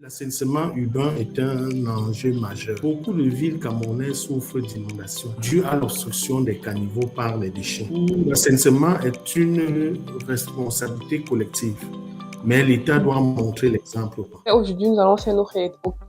L'assainissement urbain est un enjeu majeur. Beaucoup de villes camerounaises souffrent d'inondations dues à l'obstruction des caniveaux par les déchets. L'assainissement est une responsabilité collective, mais l'État doit montrer l'exemple. Aujourd'hui, nous allons faire notre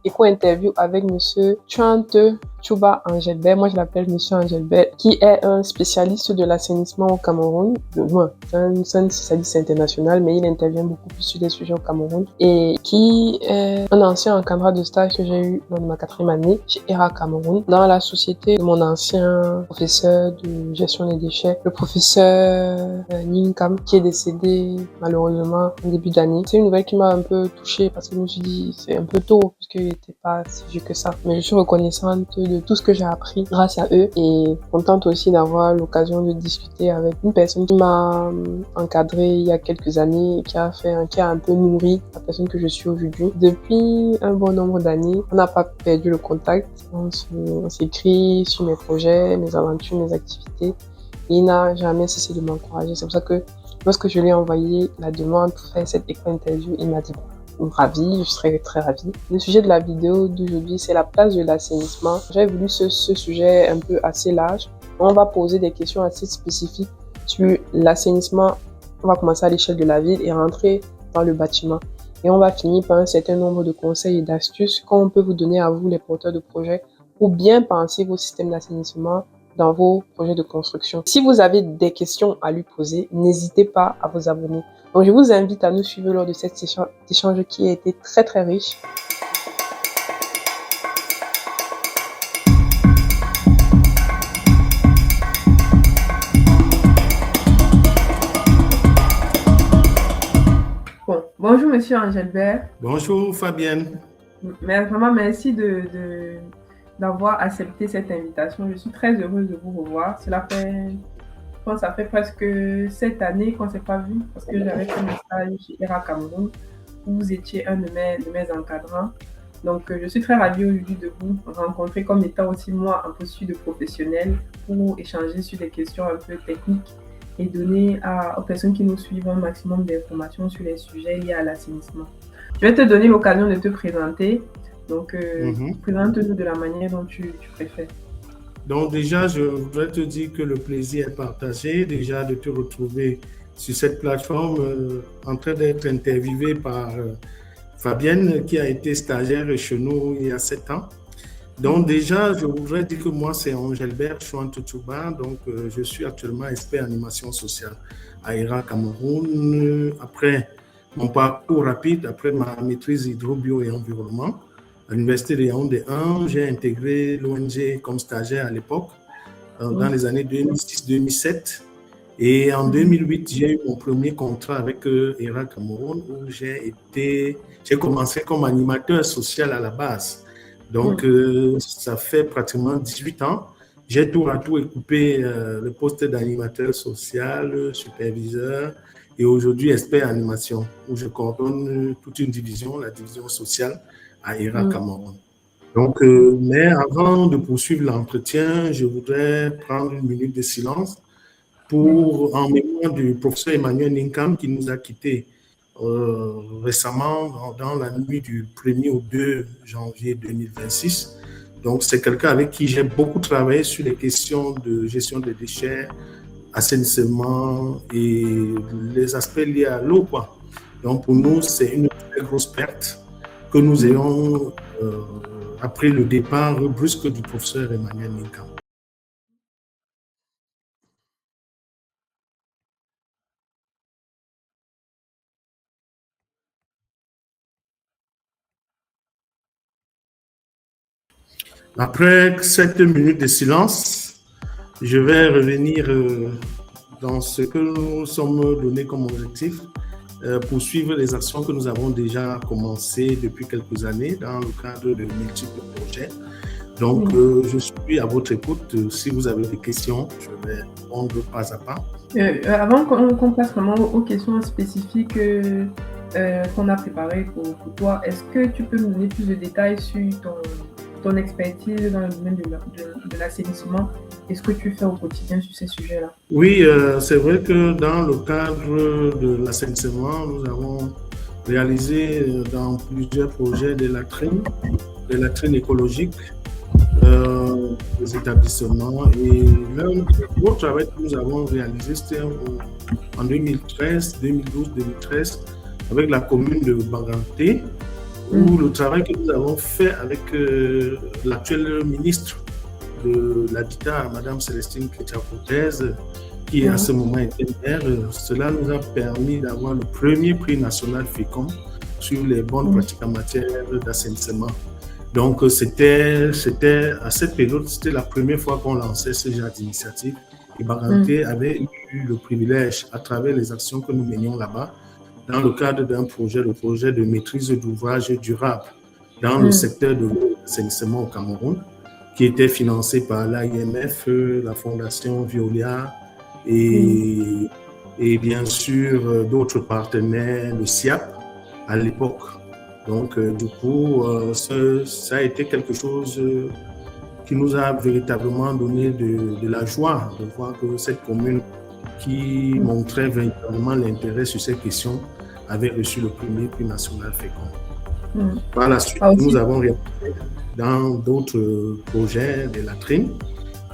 éco-interview avec Monsieur Chante Chouba Angelbert. Moi, je l'appelle Monsieur Angelbert, qui est un spécialiste de l'assainissement au Cameroun. C'est un spécialiste international, mais il intervient beaucoup plus sur des sujets au Cameroun. Et qui est un ancien encadrant de stage que j'ai eu dans ma 4e année chez ERA Cameroun, dans la société de mon ancien professeur de gestion des déchets, le professeur Ninkam, qui est décédé malheureusement en début d'année. C'est une nouvelle qui m'a un peu touchée parce que je me suis dit c'est un peu tôt parce qu'il n'était pas si vieux que ça. Mais je suis reconnaissante de tout ce que j'ai appris grâce à eux et contente aussi d'avoir l'occasion de discuter avec une personne qui m'a encadrée il y a quelques années et qui a un peu nourri la personne que je suis aujourd'hui. Depuis un bon nombre d'années, on n'a pas perdu le contact. On s'écrit sur mes projets, mes aventures, mes activités. Et il n'a jamais cessé de m'encourager. C'est pour ça que lorsque je lui ai envoyé la demande pour faire cette éco-interview, il m'a dit ravi, je serais très ravie. Le sujet de la vidéo d'aujourd'hui, c'est la place de l'assainissement. J'ai voulu ce sujet un peu assez large. On va poser des questions assez spécifiques sur l'assainissement. On va commencer à l'échelle de la ville et rentrer dans le bâtiment. Et on va finir par un certain nombre de conseils et d'astuces qu'on peut vous donner à vous, les porteurs de projets, pour bien penser vos systèmes d'assainissement dans vos projets de construction. Si vous avez des questions à lui poser, n'hésitez pas à vous abonner. Donc, je vous invite à nous suivre lors de cet échange qui a été très, très riche. Bon, bonjour, Monsieur Angelbert. Bonjour, Fabienne. Vraiment, merci d'avoir accepté cette invitation. Je suis très heureuse de vous revoir. Je pense que ça fait presque 7 années qu'on ne s'est pas vu parce que j'avais fait un stage chez ERA Cameroun où vous étiez un de mes encadrants. Donc, je suis très ravie aujourd'hui de vous rencontrer comme étant aussi moi un posture de professionnel pour échanger sur des questions un peu techniques et donner aux personnes qui nous suivent un maximum d'informations sur les sujets liés à l'assainissement. Je vais te donner l'occasion de te présenter. Donc, présente-nous de la manière dont tu préfères. Donc déjà, je voudrais te dire que le plaisir est partagé, déjà de te retrouver sur cette plateforme en train d'être interviewé par Fabienne qui a été stagiaire chez nous il y a 7 ans. Donc déjà, je voudrais dire que moi, c'est Angelbert Chouante Chouba, donc je suis actuellement expert en animation sociale à ERA Cameroun. Après mon parcours rapide, après ma maîtrise hydro-bio et environnement, à l'Université de Yaoundé 1, j'ai intégré l'ONG comme stagiaire à l'époque, dans les années 2006-2007. Et en 2008, j'ai eu mon premier contrat avec ERA Cameroun où j'ai commencé comme animateur social à la base. Donc, ça fait pratiquement 18 ans. J'ai tour à tour occupé le poste d'animateur social, superviseur et aujourd'hui expert en animation où je coordonne toute une division, la division sociale à ERA Cameroun. Donc, mais avant de poursuivre l'entretien, je voudrais prendre une minute de silence en mémoire du professeur Emmanuel Ninkam qui nous a quittés récemment dans la nuit du 1er au 2 janvier 2026. Donc, c'est quelqu'un avec qui j'ai beaucoup travaillé sur les questions de gestion des déchets, assainissement et les aspects liés à l'eau, quoi. Donc, pour nous, c'est une très grosse perte que nous ayons après le départ brusque du professeur Emmanuel Ninkam. Après 7 minutes de silence, je vais revenir dans ce que nous sommes donnés comme objectif, poursuivre les actions que nous avons déjà commencées depuis quelques années dans le cadre de multiples projets. Donc, je suis à votre écoute. Si vous avez des questions, je vais répondre pas à pas. Avant qu'on passe vraiment aux questions spécifiques qu'on a préparées pour toi, est-ce que tu peux nous donner plus de détails sur ton expertise dans le domaine de l'assainissement et ce que tu fais au quotidien sur ces sujets-là? Oui, c'est vrai que dans le cadre de l'assainissement, nous avons réalisé dans plusieurs projets des latrines écologiques des établissements. Et l'autre travail que nous avons réalisé, c'était en 2013, 2012, 2013, avec la commune de Baganté, où le travail que nous avons fait avec l'actuel ministre de l'Habitat, Mme Célestine Kétia-Cortez, qui à ce moment était maire, cela nous a permis d'avoir le premier prix national fécond sur les bonnes pratiques en matière d'assainissement. Donc, c'était à cette période, c'était la première fois qu'on lançait ce genre d'initiative. Et Baganté avait eu le privilège, à travers les actions que nous menions là-bas, dans le cadre d'un projet, le projet de maîtrise d'ouvrage durable dans le secteur de l'assainissement au Cameroun, qui était financé par l'AIMF, la Fondation Veolia et bien sûr d'autres partenaires, le SIAP à l'époque. Donc, du coup, ça a été quelque chose qui nous a véritablement donné de la joie de voir que cette commune qui montrait véritablement l'intérêt sur ces questions avait reçu le premier prix national fécond. Par la suite, nous avons réalisé dans d'autres projets des latrines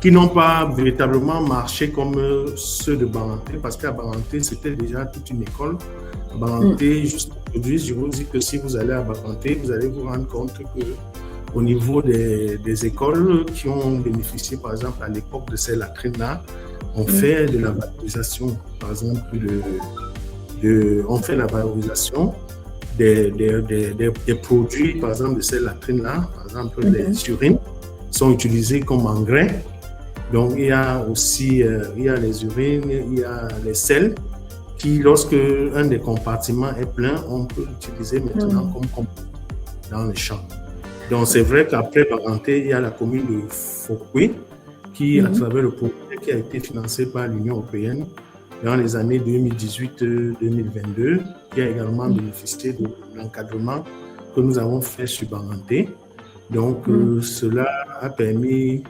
qui n'ont pas véritablement marché comme ceux de Baganté, parce qu'à Baganté, c'était déjà toute une école. À Baganté, juste aujourd'hui, je vous dis que si vous allez à Baganté, vous allez vous rendre compte qu'au niveau des écoles qui ont bénéficié, par exemple, à l'époque de ces latrines-là, on fait de la valorisation, par exemple, on fait la valorisation des produits, par exemple, de ces latrines-là, par exemple, les urines sont utilisées comme engrais. Donc, il y a aussi il y a les urines, il y a les sels qui, lorsque un des compartiments est plein, on peut l'utiliser maintenant comme compost dans les champs. Donc, c'est vrai qu'après Baganté, il y a la commune de Fokwe qui, à travers le projet qui a été financé par l'Union européenne dans les années 2018-2022, qui a également bénéficié de l'encadrement que nous avons fait sur Baganté. Donc, cela a permis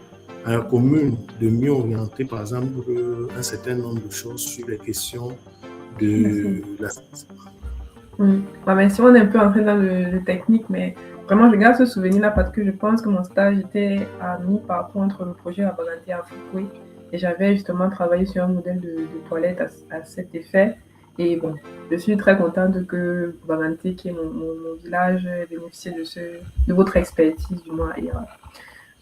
à la commune de mieux orienter, par exemple, un certain nombre de choses sur les questions de l'assainissement. Mais si on est un peu entré dans le technique, mais vraiment, je garde ce souvenir-là parce que je pense que mon stage était à mi-parcours entre le projet à Baganté et à Fokwe. Et j'avais justement travaillé sur un modèle de toilette à cet effet. Et bon, je suis très contente que Baganté, qui est mon village, ait bénéficié de votre expertise, du moins.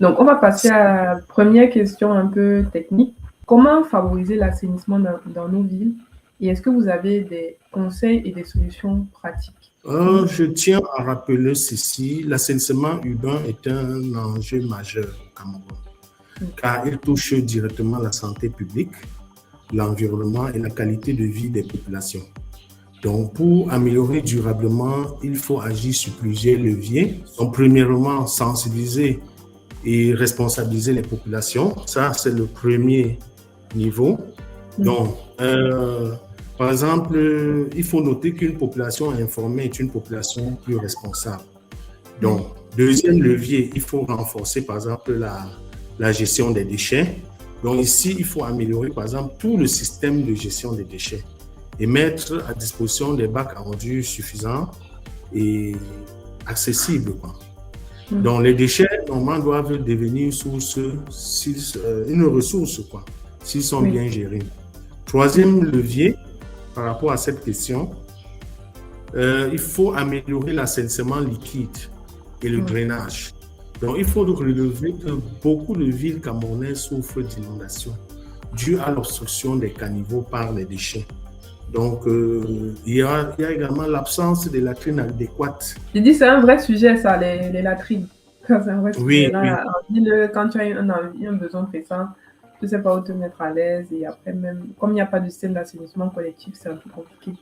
Donc, on va passer à la première question un peu technique. Comment favoriser l'assainissement dans nos villes? Et est-ce que vous avez des conseils et des solutions pratiques? Je tiens à rappeler ceci, l'assainissement urbain est un enjeu majeur au Cameroun, car il touche directement la santé publique, l'environnement et la qualité de vie des populations. Donc, pour améliorer durablement, il faut agir sur plusieurs leviers. Donc, premièrement, sensibiliser et responsabiliser les populations. Ça, c'est le premier niveau. Donc, par exemple, il faut noter qu'une population informée est une population plus responsable. Donc, deuxième levier, il faut renforcer, par exemple, la gestion des déchets. Donc, ici, il faut améliorer, par exemple, tout le système de gestion des déchets et mettre à disposition des bacs à ordures suffisants et accessibles, quoi. Donc, les déchets, normalement, doivent devenir une ressource, quoi, s'ils sont bien gérés. Troisième levier, par rapport à cette question, il faut améliorer l'assainissement liquide et le drainage. Donc, il faut relever que beaucoup de villes camerounaises souffrent d'inondations dues à l'obstruction des caniveaux par les déchets. Donc, il y a également l'absence de latrines adéquates. Je dis c'est un vrai sujet, ça, les latrines. C'est un vrai sujet. Oui, Là, en ville, quand tu as un besoin pressant, tu ne sais pas où te mettre à l'aise. Et après, même, comme il n'y a pas de système d'assainissement collectif, c'est un peu compliqué.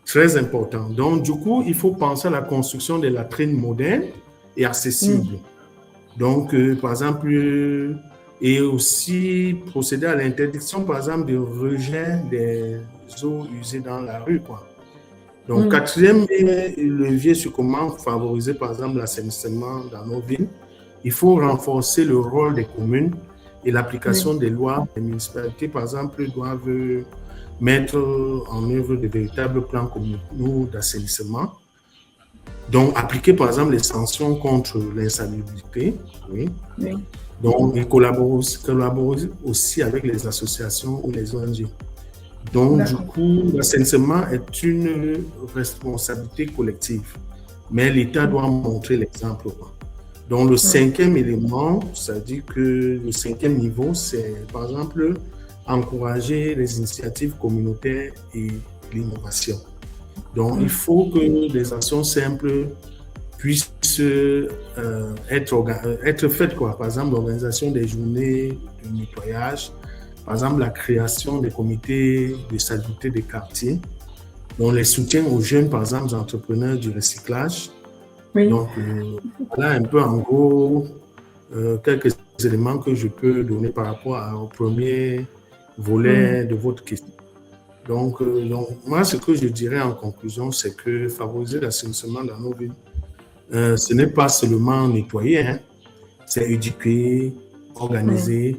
Très important. Donc, du coup, il faut penser à la construction des latrines modernes et accessibles. Donc, par exemple, et aussi procéder à l'interdiction, par exemple, de rejet des eaux usées dans la rue, quoi. Donc, quatrième levier sur comment favoriser, par exemple, l'assainissement dans nos villes, il faut renforcer le rôle des communes et l'application des lois. Les municipalités, par exemple, doivent mettre en œuvre de véritables plans communaux d'assainissement Donc, appliquer, par exemple, les sanctions contre l'insalubrité. Oui. Oui. Donc, il collabore aussi avec les associations ou les ONG. Donc, du coup, l'assainissement est une responsabilité collective. Mais l'État doit montrer l'exemple. Donc, le cinquième élément, c'est-à-dire que le cinquième niveau, c'est, par exemple, encourager les initiatives communautaires et l'innovation. Donc, il faut que les actions simples puissent être faites, quoi. Par exemple, l'organisation des journées de nettoyage, par exemple, la création des comités de salubrité des quartiers, donc les soutiens aux jeunes, par exemple, entrepreneurs du recyclage. Oui. Donc, voilà un peu en gros quelques éléments que je peux donner par rapport au premier volet de votre question. Donc, moi, ce que je dirais en conclusion, c'est que favoriser l'assainissement dans nos villes, ce n'est pas seulement nettoyer, hein, c'est éduquer, organiser,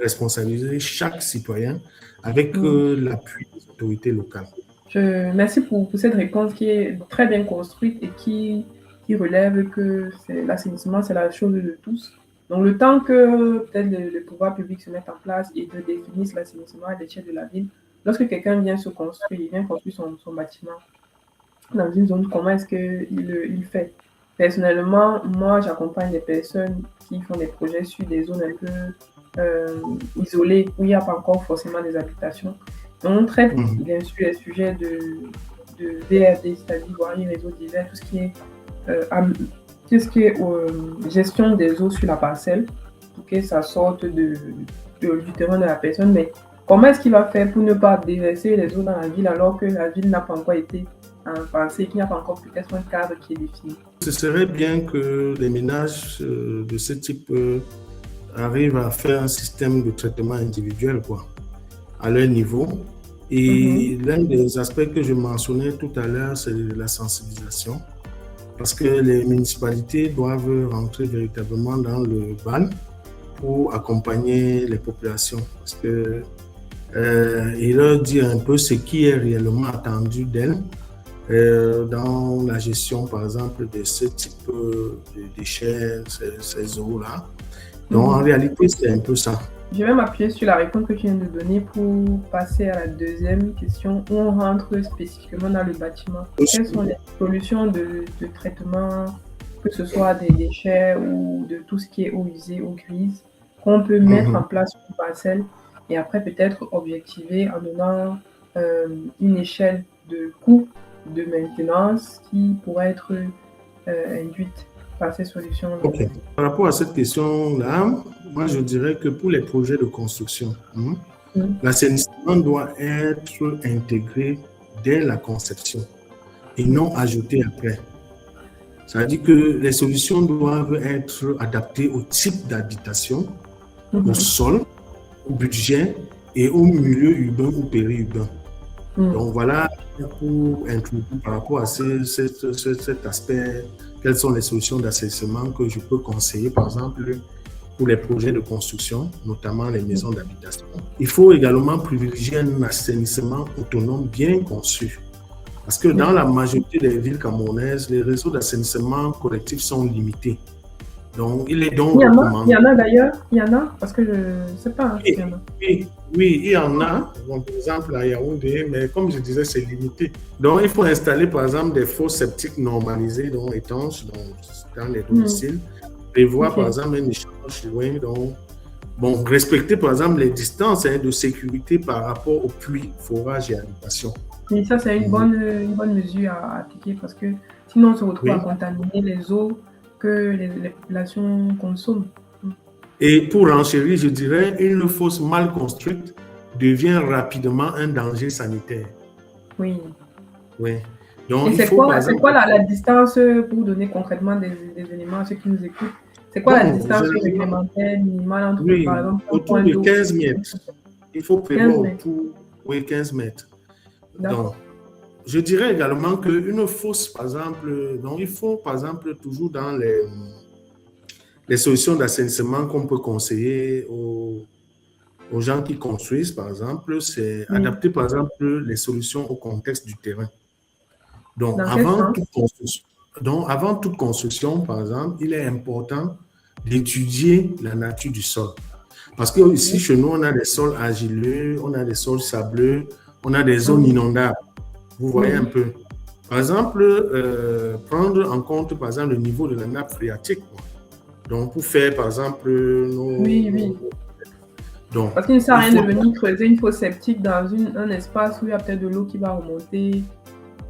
responsabiliser chaque citoyen avec l'appui des autorités locales. Merci pour cette réponse qui est très bien construite et qui relève que l'assainissement, c'est la chose de tous. Donc, le temps que peut-être le pouvoir public se mette en place et de définisse l'assainissement à l'échelle de la ville, lorsque quelqu'un vient se construire, il vient construire son bâtiment dans une zone, comment est-ce qu'il fait? Personnellement, moi, j'accompagne des personnes qui font des projets sur des zones un peu isolées, où il n'y a pas encore forcément des habitations. On traite bien sûr les sujets de VRD, c'est-à-dire voirie, réseau divers, tout ce qui est gestion des eaux sur la parcelle, pour que ça sorte du terrain de la personne. Mais comment est-ce qu'il va faire pour ne pas déverser les eaux dans la ville alors que la ville n'a pas encore été pensée, qu'il n'y a pas encore peut-être un cadre qui est défini? Ce serait bien que les ménages de ce type arrivent à faire un système de traitement individuel, quoi, à leur niveau. Et l'un des aspects que je mentionnais tout à l'heure, c'est la sensibilisation. Parce que les municipalités doivent rentrer véritablement dans le ban pour accompagner les populations. Parce que et leur dire un peu ce qui est réellement attendu d'elles dans la gestion, par exemple, de ce type de déchets, ces eaux-là. Donc, en réalité, c'est un peu ça. Je vais m'appuyer sur la réponse que tu viens de donner pour passer à la deuxième question où on rentre spécifiquement dans le bâtiment. Quelles sont les solutions de traitement, que ce soit des déchets ou de tout ce qui est eau usée, eau grise, qu'on peut mettre en place sur une parcelle et après peut-être objectiver en donnant une échelle de coût de maintenance qui pourrait être induite par ces solutions. Okay. Par rapport à cette question-là, moi je dirais que pour les projets de construction, l'assainissement doit être intégré dès la conception et non ajouté après. C'est-à-dire que les solutions doivent être adaptées au type d'habitation, au sol, au budget et au milieu urbain ou périurbain. Donc voilà pour introduire par rapport à cet aspect, quelles sont les solutions d'assainissement que je peux conseiller, par exemple, pour les projets de construction, notamment les maisons d'habitation. Il faut également privilégier un assainissement autonome bien conçu. Parce que dans la majorité des villes camerounaises, les réseaux d'assainissement collectif sont limités. Donc, il est donc recommandé. Il y en a d'ailleurs, il y en a, parce que je ne sais pas. Il y en a. Oui, il y en a, donc, par exemple à Yaoundé, mais comme je disais, c'est limité. Donc, il faut installer, par exemple, des fosses septiques normalisées, donc étanches, dans les domiciles. Prévoir, par exemple, un échange loin, donc, bon, respecter, par exemple, les distances de sécurité par rapport aux pluies, forages et habitations. Et ça, c'est une bonne mesure à appliquer parce que sinon, on se retrouve à contaminer les eaux que les populations consomment. Et pour renchérir, je dirais, une fosse mal construite devient rapidement un danger sanitaire. Oui. Donc, et c'est quoi la distance, pour donner concrètement des éléments à ceux qui nous écoutent? C'est quoi la distance réglementaire minimale entre, par exemple, autour de 15 mètres. Il faut prévoir autour, 15 mètres. Donc, je dirais également qu'une fosse, par exemple, donc il faut, par exemple, toujours dans les solutions d'assainissement qu'on peut conseiller aux gens qui construisent, par exemple, c'est adapter, par exemple, les solutions au contexte du terrain. Donc, Donc, avant toute construction, par exemple, il est important d'étudier la nature du sol. Parce que ici, chez nous, on a des sols argileux, on a des sols sableux, on a des zones Mhm. inondables. Vous voyez un Oui, peu. Par exemple, prendre en compte, par exemple, le niveau de la nappe phréatique, quoi. Donc, pour faire, par exemple, oui, oui. donc, Parce qu'il ne sert à il rien faut de venir creuser une fosse septique dans un espace où il y a peut-être de l'eau qui va remonter.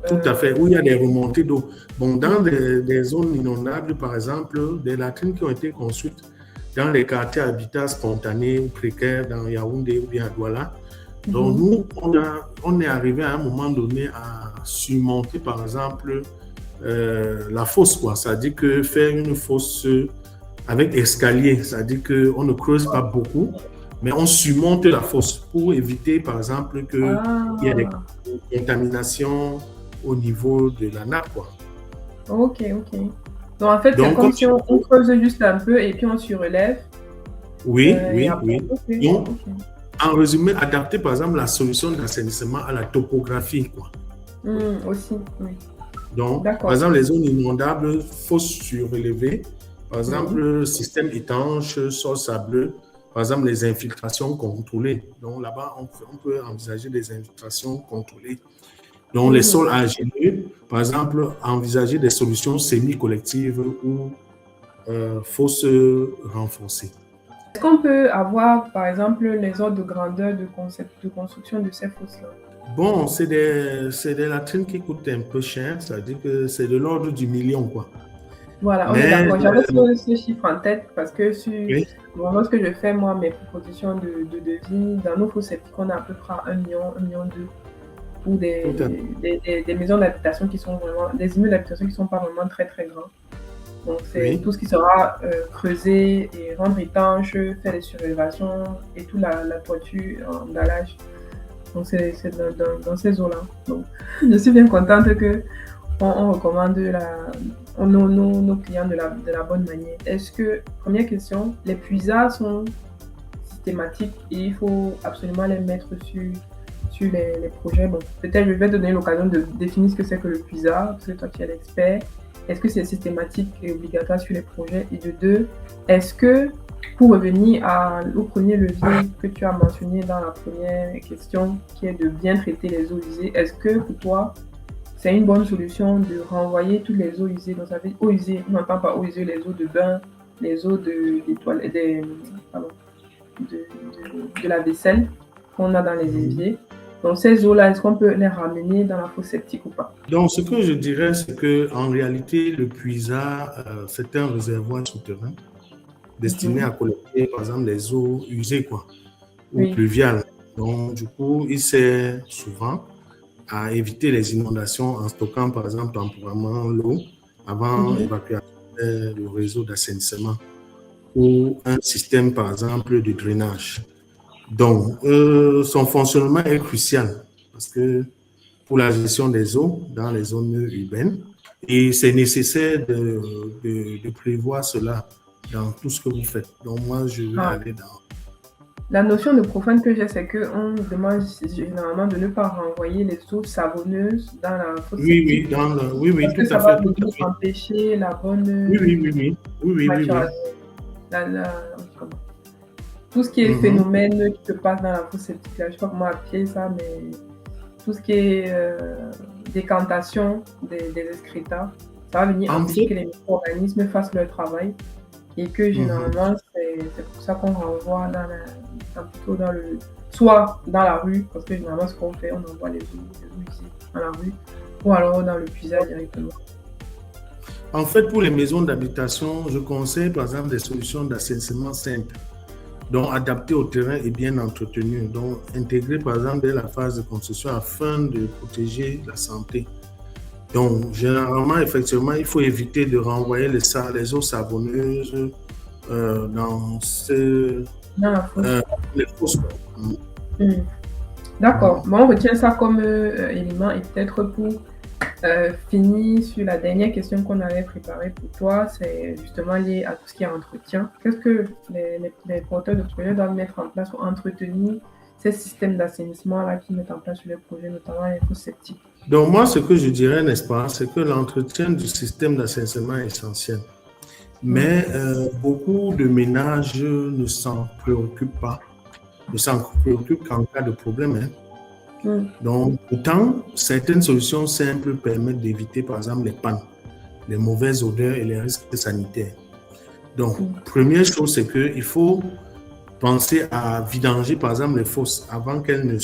tout à fait, où il y a des remontées d'eau. Bon, dans Mhm. des zones inondables, par exemple, des latrines qui ont été construites dans les quartiers habitats spontanés ou précaires dans Yaoundé ou bien à Douala. Donc, Mhm. nous, on est arrivé à un moment donné à surmonter, par exemple, la fosse, quoi. C'est-à-dire que faire une fosse avec escalier, c'est-à-dire qu'on ne creuse pas beaucoup, mais on surmonte la fosse pour éviter, par exemple, qu'il y ait des Ah, contaminations au niveau de la nappe, quoi. ok, ok. Donc en fait, c'est Donc, comme comme si on creuse juste un peu et puis on surélève. oui, Et oui, après, oui. ok, Donc, ok. en résumé, adapter, par exemple, la solution d'assainissement à la topographie, quoi. Oui. Aussi, oui. Donc, par D'accord. exemple, les zones inondables, fosses surélevées, par Oui. exemple, système étanche, sol sableux, par exemple, les infiltrations contrôlées. Donc, là-bas, on peut envisager des infiltrations contrôlées. Donc, les Mhm. sols argileux, par exemple, envisager des solutions semi-collectives ou fosses renforcées. Est-ce qu'on peut avoir, par exemple, les ordres de grandeur de concept de construction de ces fosses-là? Bon, c'est des latrines qui coûtent un peu cher, c'est-à-dire que c'est de l'ordre du million, quoi. Voilà, on est Mais, d'accord. J'avais ce chiffre en tête parce que oui, bon, lorsque je fais moi mes propositions de devis, dans nos fosses septiques, on a à peu près 1 million 2 pour tout à fait. des maisons d'habitation qui sont vraiment, des immeubles d'habitation qui sont pas vraiment très très grands. Donc c'est Oui, tout ce qui sera creusé et rendre étanche, faire des surélévations et tout la toiture en dallage. Donc c'est dans ces eaux-là. Donc je suis bien contente que on recommande nos clients de la bonne manière. Est-ce que, première question, les puisards sont systématiques et il faut absolument les mettre sur les projets? Bon, peut-être je vais te donner l'occasion de définir ce que c'est que le puisard, parce que toi tu es l'expert. Est-ce que c'est systématique et obligatoire sur les projets? Et de deux, est-ce que, pour revenir au premier levier que tu as mentionné dans la première question, qui est de bien traiter les eaux usées, est-ce que pour toi, c'est une bonne solution de renvoyer toutes les eaux usées? Donc ça veut dire eaux usées, on n'entend pas eaux usées, les eaux de bain, les eaux des toilettes, pardon, de la vaisselle qu'on a dans les mhm. éviers. Donc ces eaux-là, est-ce qu'on peut les ramener dans la fosse septique ou pas? Donc, ce que je dirais, c'est que en réalité, le puisard, c'est un réservoir souterrain destiné Mhm. à collecter, par exemple, les eaux usées, quoi, ou Oui. pluviales. Donc, du coup, il sert souvent à éviter les inondations en stockant, par exemple, temporairement l'eau avant Mhm. évacuation vers le réseau d'assainissement ou un système, par exemple, de drainage. Donc, son fonctionnement est crucial parce que pour la gestion des eaux dans les zones urbaines, et c'est nécessaire de prévoir cela dans tout ce que vous faites. Donc, moi, je vais Ah. aller dans... La notion de profane que j'ai, c'est qu'on demande généralement de ne pas renvoyer les eaux savonneuses dans la fosse Oui, septique oui, oui, oui, parce que tout à ça va fait, tout à venir fait. empêcher la Oui, bonne oui, oui, oui, oui, oui, oui, oui. maturation. Tout ce qui est Mhm. phénomène qui se passe dans la fosse septique, là, je ne sais pas comment appeler ça, mais tout ce qui est décantation des excréta, ça va venir En empêcher fait, que les micro-organismes fassent leur travail et que mhm. généralement, c'est pour ça qu'on renvoie plutôt soit dans la rue, parce que généralement, ce qu'on fait, on envoie les eaux ici dans la rue, ou alors dans le puisard directement. En fait, pour les maisons d'habitation, je conseille par exemple des solutions d'assainissement simples, donc adaptées au terrain et bien entretenues, donc intégrées par exemple dès la phase de construction afin de protéger la santé. Donc, généralement, effectivement, il faut éviter de renvoyer les eaux savonneuses dans Dans la fosse. les fosses. Hmm. D'accord. Mhm. Bon, on retient ça comme élément et peut-être pour finir sur la dernière question qu'on avait préparée pour toi, c'est justement lié à tout ce qui est entretien. Qu'est-ce que les porteurs de projets doivent mettre en place pour entretenir ces systèmes d'assainissement là qu'ils mettent en place sur les projets, notamment les fosses septiques? Donc, moi, ce que je dirais, n'est-ce pas, c'est que l'entretien du système d'assainissement est essentiel. Mm. Mais beaucoup de ménages ne s'en préoccupent pas, ne s'en préoccupent qu'en cas de problème, hein. Mm. Donc, pourtant, certaines solutions simples permettent d'éviter, par exemple, les pannes, les mauvaises odeurs et les risques sanitaires. Donc, Mm. première chose, c'est qu'il faut penser à vidanger, par exemple, les fosses avant elles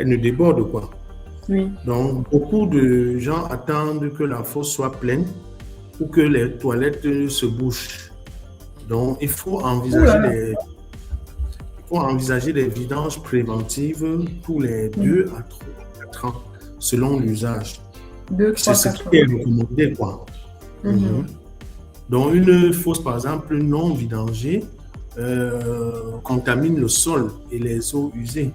ne débordent, quoi. Oui. Donc, beaucoup de gens attendent que la fosse soit pleine ou que les toilettes se bouchent. Donc, Ouh là là. il faut envisager des vidanges préventives tous les Mm. 2 à 4 ans, selon l'usage. Deux, C'est trois, ce quatre qui ans. est recommandé, quoi. Mhm. Mhm. Donc, une fosse, par exemple, non vidangée, contamine le sol et les eaux usées.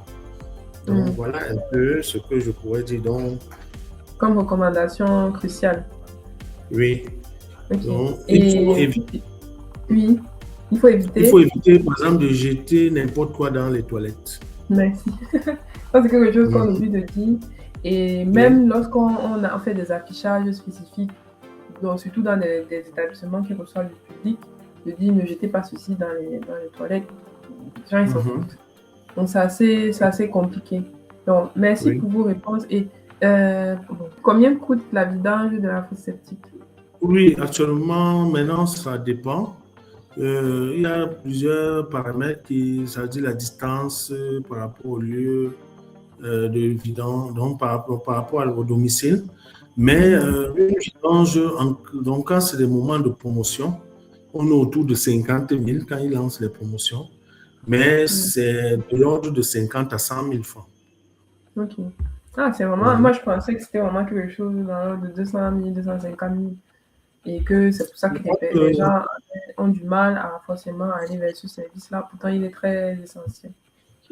Donc, Mm. voilà un peu ce que je pourrais dire. Donc, Comme recommandation cruciale. oui. Ok. Donc, Et oui, il faut il faut éviter. éviter, par exemple, de jeter n'importe quoi dans les toilettes. Merci. Ça, c'est quelque chose qu'on Mhm. oublie de dire. Et Oui. même lorsqu'on a fait des affichages spécifiques, donc surtout dans des établissements qui reçoivent du public, de dire ne jetez pas ceci dans les toilettes. Les gens, ils s'en Mhm. foutent. Donc, c'est assez compliqué. Donc, merci Oui. pour vos réponses. Et bon, combien coûte la vidange de la fosse septique? Oui, actuellement, maintenant, ça dépend. Il y a plusieurs paramètres ça dit la distance par rapport au lieu de vidange, donc par rapport au domicile. Mais Mhm. une vidange, donc quand c'est des moments de promotion, on est autour de 50 000 quand ils lancent les promotions, mais Mhm. c'est de l'ordre de 50 à 100 000 francs. Ok. Ah, c'est vraiment. Mhm. Moi, je pensais que c'était vraiment quelque chose dans l'ordre de 200 000, 250 000. Et que c'est pour ça que Donc, les gens ont du mal à forcément aller vers ce service-là. Pourtant, il est très essentiel.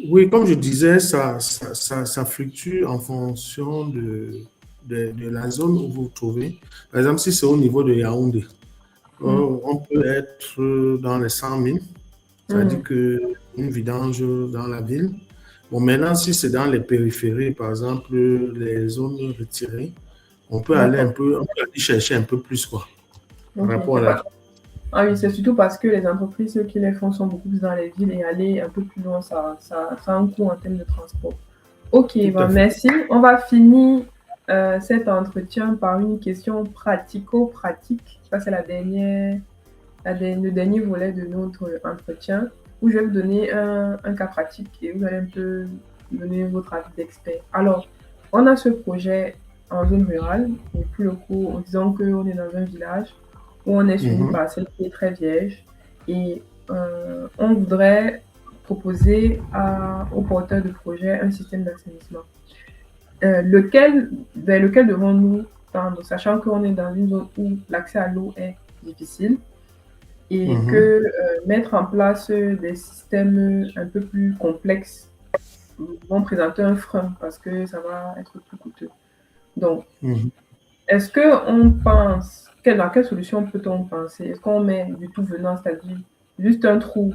oui, comme je disais, ça fluctue en fonction de la zone où vous vous trouvez. Par exemple, si c'est au niveau de Yaoundé, Mm. on peut être dans les 100 000, c'est-à-dire Mm. qu'une vidange dans la ville. Bon, maintenant, si c'est dans les périphéries, par exemple, les zones retirées, on peut D'accord. on peut aller chercher un peu plus, quoi, par Ok. rapport à la. Ah oui, c'est surtout parce que les entreprises, ceux qui les font, sont beaucoup plus dans les villes et aller un peu plus loin, ça a un coût en termes de transport. Ok, Tout ben à fait. merci. On va finir cet entretien par une question pratico-pratique. Ça, c'est le dernier volet de notre entretien où je vais vous donner un cas pratique et vous allez un peu donner votre avis d'expert. Alors, on a ce projet en zone rurale et pour le coup, en disant qu'on est dans un village où on est sur une Mhm, parcelle qui est très vierge et on voudrait proposer aux porteurs de projet un système d'assainissement. Vers lequel devons-nous tendre, sachant qu'on est dans une zone où l'accès à l'eau est difficile et que mhm, mettre en place des systèmes un peu plus complexes vont présenter un frein parce que ça va être plus coûteux. Donc, mhm. est-ce qu'on pense, à quelle solution peut-on penser? Est-ce qu'on met du tout venant, c'est-à-dire juste un trou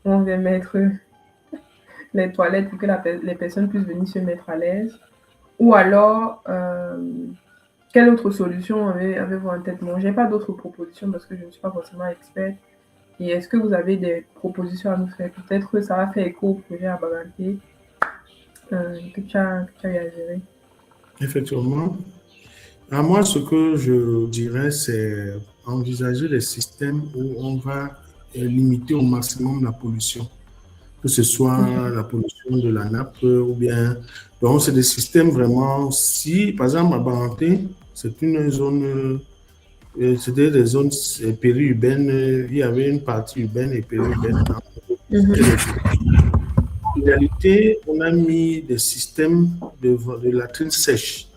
où on va mettre les toilettes pour que les personnes puissent venir se mettre à l'aise? Ou alors, quelle autre solution avez-vous en tête? Moi, je n'ai pas d'autres propositions parce que je ne suis pas forcément experte. Et est-ce que vous avez des propositions à nous faire? Peut-être que ça va faire écho au projet à Baganté que tu as eu à gérer. Effectivement. À moi, ce que je dirais, c'est envisager des systèmes où on va limiter au maximum la pollution, que ce soit Mhm. la pollution de la nappe ou bien. Donc, c'est des systèmes vraiment. Si, par exemple, à Baranté, c'est une zone, c'était des zones périurbaines, il y avait une partie urbaine et périurbaine. Mhm. En réalité, on a mis des systèmes de latrines sèches.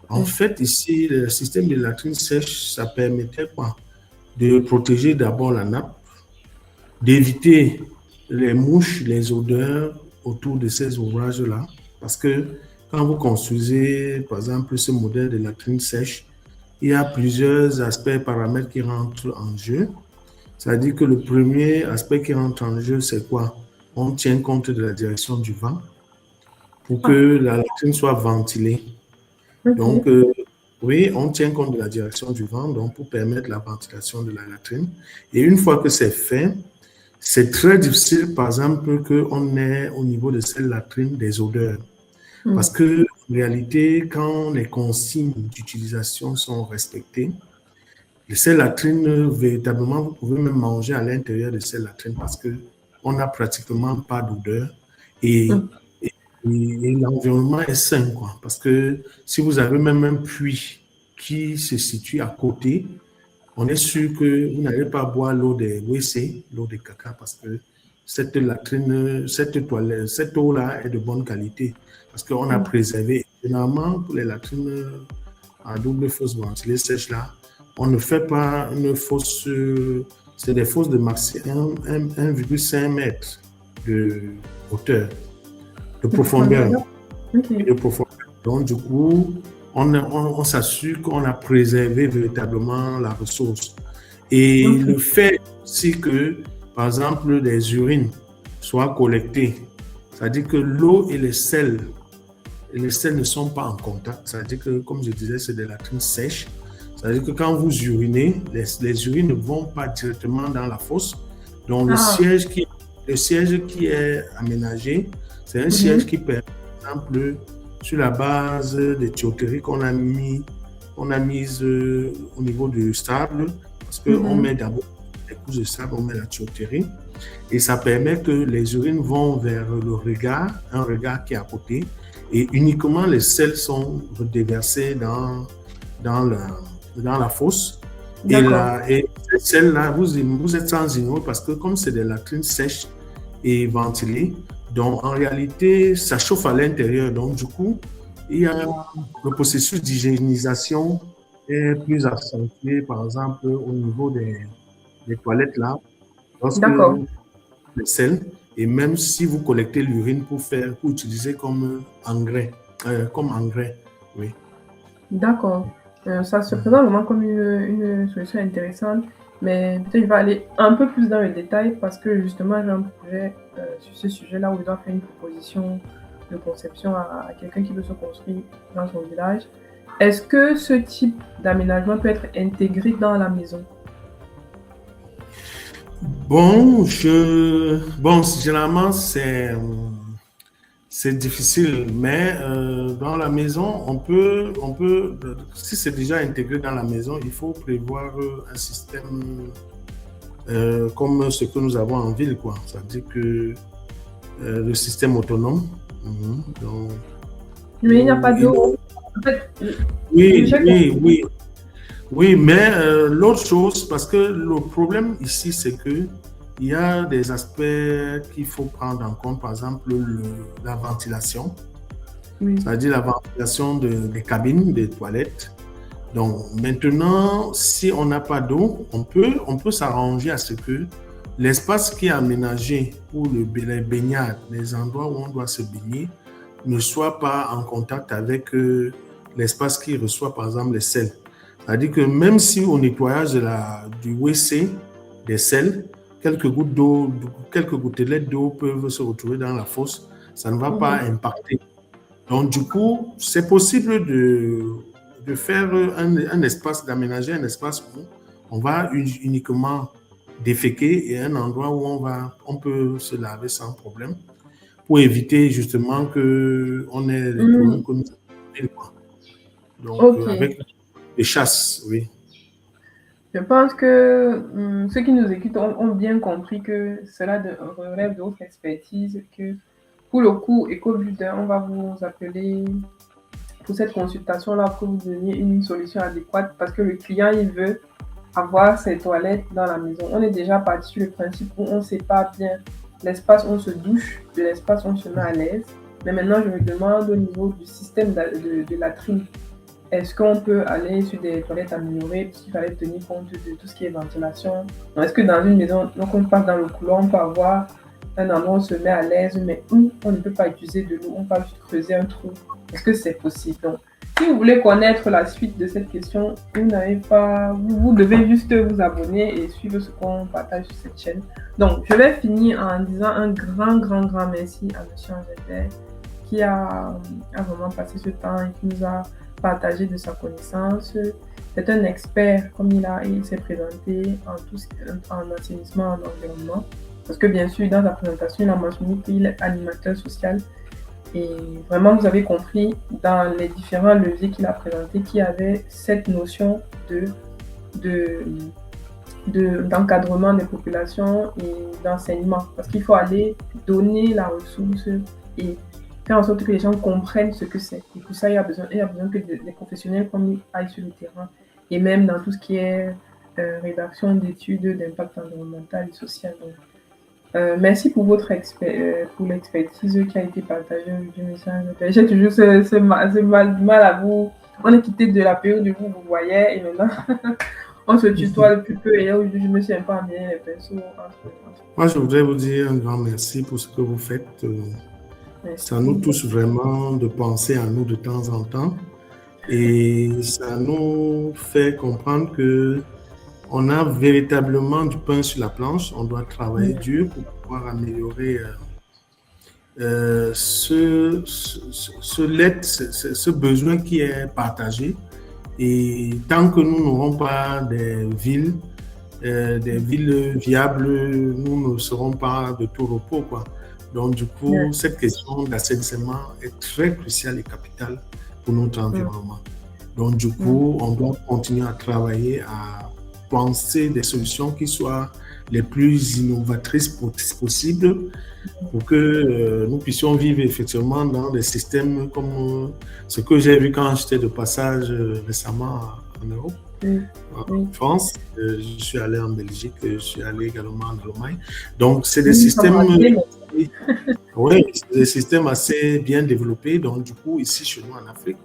En Mhm. fait, ici, le système de latrines sèches, ça permettait quoi? De protéger d'abord la nappe, d'éviter les mouches, les odeurs autour de ces ouvrages-là. Parce que quand vous construisez, par exemple, ce modèle de latrine sèche, il y a plusieurs aspects, paramètres qui rentrent en jeu. C'est-à-dire que le premier aspect qui rentre en jeu, c'est quoi? On tient compte de la direction du vent pour Ah, que la latrine soit ventilée. Donc, oui, on tient compte de la direction du vent donc pour permettre la ventilation de la latrine. Et une fois que c'est fait, c'est très difficile, par exemple, qu'on ait au niveau de cette latrine des odeurs. Parce que, en réalité, quand les consignes d'utilisation sont respectées, ces latrines, véritablement, vous pouvez même manger à l'intérieur de ces latrines parce qu'on n'a pratiquement pas d'odeur et, et l'environnement est sain, quoi. Parce que si vous avez même un puits qui se situe à côté, on est sûr que vous n'allez pas boire l'eau des WC, l'eau des caca, parce que cette latrine, cette toilette, cette eau-là est de bonne qualité. Parce qu'on a préservé. Généralement, pour les latrines à double fosse ventilée sèche là, on ne fait pas une fosse, c'est des fosses de maximum 1,5 mètre de hauteur, de profondeur. De profondeur. Donc, du coup, on s'assure qu'on a préservé véritablement la ressource. Et le fait aussi que, par exemple, les urines soient collectées, c'est-à-dire que l'eau et les sels ne sont pas en contact. C'est-à-dire que, comme je disais, c'est des latrines sèches. C'est-à-dire que quand vous urinez, les urines ne vont pas directement dans la fosse. Donc, le siège qui est aménagé, c'est un siège qui permet, par exemple, sur la base des tuyauteries qu'on a mises au niveau du sable, parce qu'on met d'abord des couches de sable, on met la tuyauterie, et ça permet que les urines vont vers le regard, un regard qui est à côté, et uniquement les sels sont déversés dans la fosse. Et ces sels-là, vous êtes sans ignorer parce que comme c'est des latrines sèches et ventilées, donc en réalité, ça chauffe à l'intérieur. Donc du coup, il y a le processus d'hygiénisation est plus accentué, par exemple, au niveau des toilettes là, lorsque les sels, et même si vous collectez l'urine pour utiliser comme engrais, oui. D'accord. Ça se présente vraiment comme une solution intéressante, mais peut-être je vais aller un peu plus dans le détail parce que justement j'ai un projet sur ce sujet-là où je dois faire une proposition de conception à quelqu'un qui veut se construire dans son village. Est-ce que ce type d'aménagement peut être intégré dans la maison? Bon, généralement, c'est difficile, mais dans la maison, on peut, si c'est déjà intégré dans la maison, il faut prévoir un système comme ce que nous avons en ville, quoi. C'est-à-dire que le système autonome. Donc, mais il n'y a pas d'eau. En fait, oui, mais l'autre chose, parce que le problème ici, c'est que il y a des aspects qu'il faut prendre en compte, par exemple la ventilation, c'est-à-dire la ventilation des cabines, des toilettes. Donc maintenant, si on n'a pas d'eau, on peut s'arranger à ce que l'espace qui est aménagé pour les baignades, les endroits où on doit se baigner, ne soit pas en contact avec l'espace qui reçoit par exemple les sels. C'est-à-dire que même si au nettoyage du WC des sels, quelques gouttelettes d'eau peuvent se retrouver dans la fosse, ça ne va pas impacter. Donc du coup, c'est possible de faire un espace, d'aménager un espace où on va uniquement déféquer et un endroit où on peut se laver sans problème pour éviter justement qu'on ait les problèmes que nous avons. Donc avec les chasses, oui. Je pense que ceux qui nous écoutent ont bien compris que cela relève de votre expertise, que pour le coup, EcoBuilder, on va vous appeler pour cette consultation-là pour vous donner une solution adéquate parce que le client, il veut avoir ses toilettes dans la maison. On est déjà parti sur le principe où on sépare bien l'espace où on se douche de l'espace où on se met à l'aise. Mais maintenant, je me demande au niveau du système de latrine, est-ce qu'on peut aller sur des toilettes améliorées puisqu'il fallait tenir compte de tout ce qui est ventilation? Est-ce que dans une maison, donc on passe dans le couloir, on peut avoir un endroit où on se met à l'aise, mais où on ne peut pas utiliser de l'eau, on peut juste creuser un trou? Est-ce que c'est possible? Donc, si vous voulez connaître la suite de cette question, vous devez juste vous abonner et suivre ce qu'on partage sur cette chaîne. Donc, je vais finir en disant un grand merci à M. Angelbert qui a vraiment passé ce temps et qui nous a partager de sa connaissance. C'est un expert, comme il s'est présenté en assainissement, en environnement. Parce que bien sûr, dans sa présentation, il a mentionné qu'il est animateur social. Et vraiment, vous avez compris dans les différents leviers qu'il a présentés qu'il y avait cette notion d'encadrement des populations et d'enseignement. Parce qu'il faut aller donner la ressource et faire en sorte que les gens comprennent ce que c'est. Et pour ça, il y a besoin que les professionnels comme lui aillent sur le terrain. Et même dans tout ce qui est rédaction d'études d'impact environnemental et social. Donc, merci pour pour l'expertise qui a été partagée aujourd'hui, monsieur Angel. J'ai toujours ce mal à vous. On est quitté de la période où vous voyez et maintenant on se tutoie depuis peu et aujourd'hui je me suis un peu emmêlé les pinceaux. Moi, je voudrais vous dire un grand merci pour ce que vous faites. Ça nous touche vraiment de penser à nous de temps en temps et ça nous fait comprendre que on a véritablement du pain sur la planche. On doit travailler dur pour pouvoir améliorer ce besoin qui est partagé. Et tant que nous n'aurons pas des villes viables, nous ne serons pas de tout repos, quoi. Donc, du coup, cette question d'assainissement est très cruciale et capitale pour notre environnement. Donc, du coup, on doit continuer à travailler, à penser des solutions qui soient les plus innovatrices possibles pour que nous puissions vivre effectivement dans des systèmes comme ce que j'ai vu quand j'étais de passage récemment en Europe, en France. Je suis allé en Belgique, je suis allé également en Allemagne. Donc, c'est des systèmes... Oui, c'est des systèmes assez bien développés. Donc, du coup, ici, chez nous en Afrique,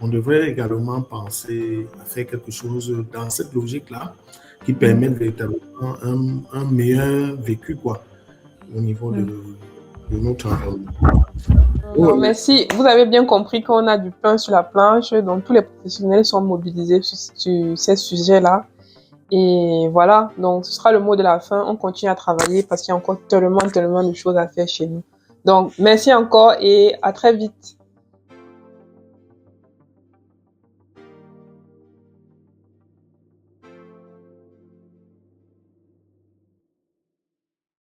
on devrait également penser à faire quelque chose dans cette logique-là qui permet véritablement un meilleur vécu, quoi, au niveau de notre environnement. Non, merci. Vous avez bien compris qu'on a du pain sur la planche, donc tous les professionnels sont mobilisés sur ces sujets-là. Et voilà, donc ce sera le mot de la fin. On continue à travailler parce qu'il y a encore tellement de choses à faire chez nous. Donc, merci encore et à très vite.